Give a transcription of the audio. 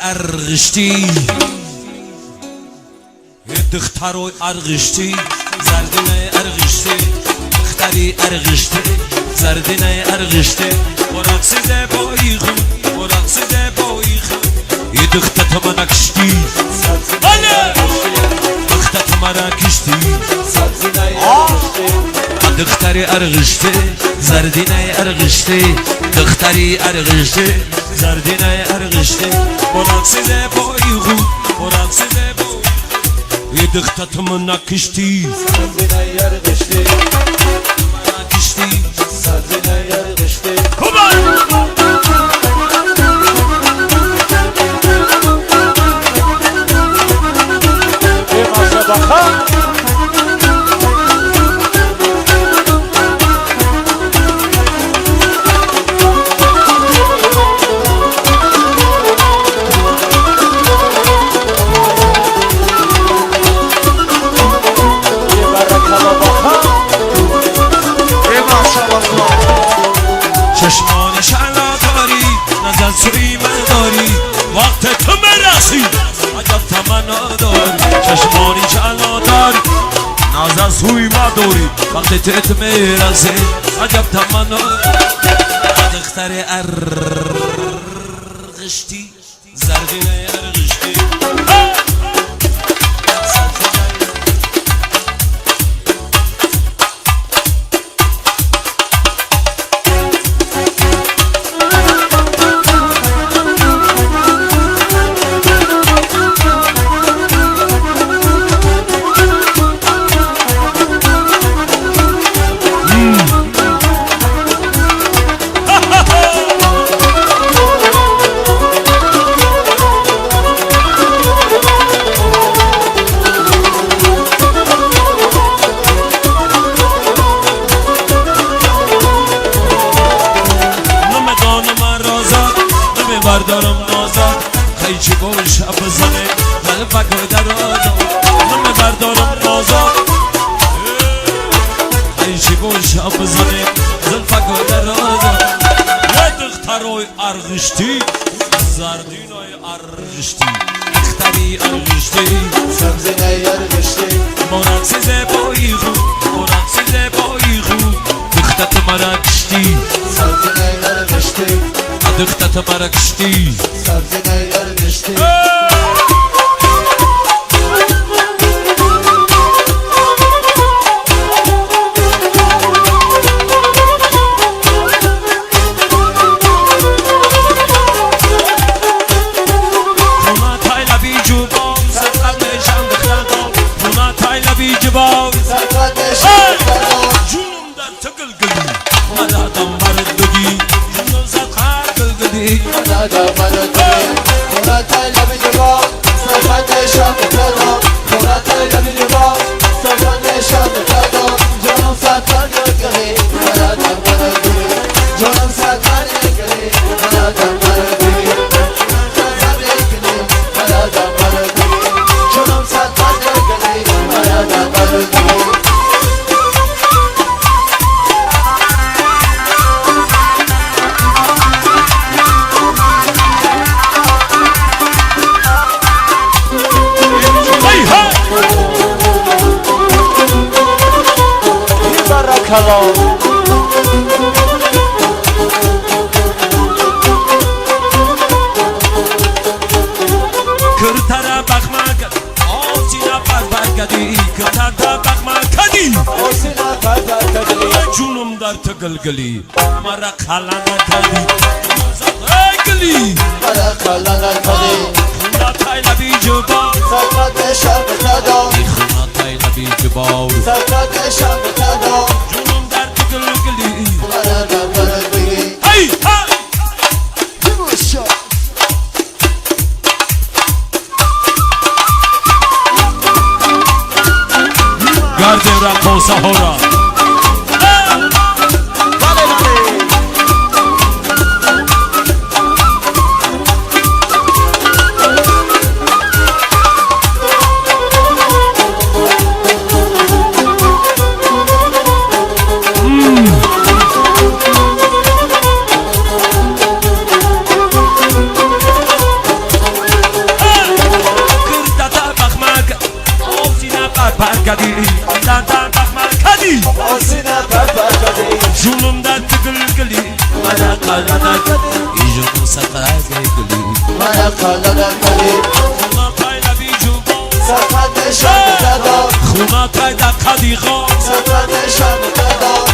ارغشتی دختروی ارغشتی زردینای ارغشتی دختری ارغشتی زردینای ارغشتی مرقصیده بایی خون مرقصیده بایی خون یه دختت من کشتی دختت من کشتی دختری ارغشتی زردینای ارغشتی دختری ارغشتی زردینای ارغشتی مرقصیده بایی خون مرقصیده بایی یه دختت من کشتی زردینای ارغشتی کشتی زردینای ارغشتی چشمان شعلا داری نظر سوی من داری وقت تو مرسی عجب تمنا داری چشمانی شعلا داری نظر سوی من داری وقت تو مرسی عجب تمنا دختر ارغشتی زردینه ارغشتی بردارم نازد خیچی باش بزنه قلبک در آزاد نمه بردارم نازد خیچی باش بزنه قلبک در آزاد یه دختروی ارغشتی زردینای ارغشتی دختری ارغشتی زردینای ارغشتی مرقصیده بایی خون مرقصیده بایی خون دختت مرا کشتی زردینای ارغشتی دختت مرا کشتی زردینای ارغشتی خونا تای لبی جوبام سرقت نشم دختتام خونا تای لبی جوبام سرقت نشم دختتام جونم در تگلگلی مدادم مرد بگی جونم زد گلگلی مدادم مرد بگی خونا تای لبی جوبام سرقت نشم دختتام خونا تای لبی جوبام سرقت نشم دختتام جونم سرقت گلگلی مدادم مرد بگی جونم سرقت گلگلی مدادم مرد بگی مدادم مرد بگی جونم سرقت گلگلی مدادم مرد بگی Hello. کرتر بخمک آسینا برگردی کرتر بخمکدی آسینا برگردی جونم در تگلگلی مرا خلانه کردی گلی مرا خلانه کردی خونا تای لبی جوبا سرقت نشم دادم خونا تای لبی جوبا سرقت نشم دادم جونم در تگلگلی مدادم مرد بگی هی ها گرد رقاصه ها را گلی من قلدک ایجون سقد گلی من قلدک گلی خونا پایلا بیجون سقد نشان دادا خونا پایدا قدیقا سقد نشان دادا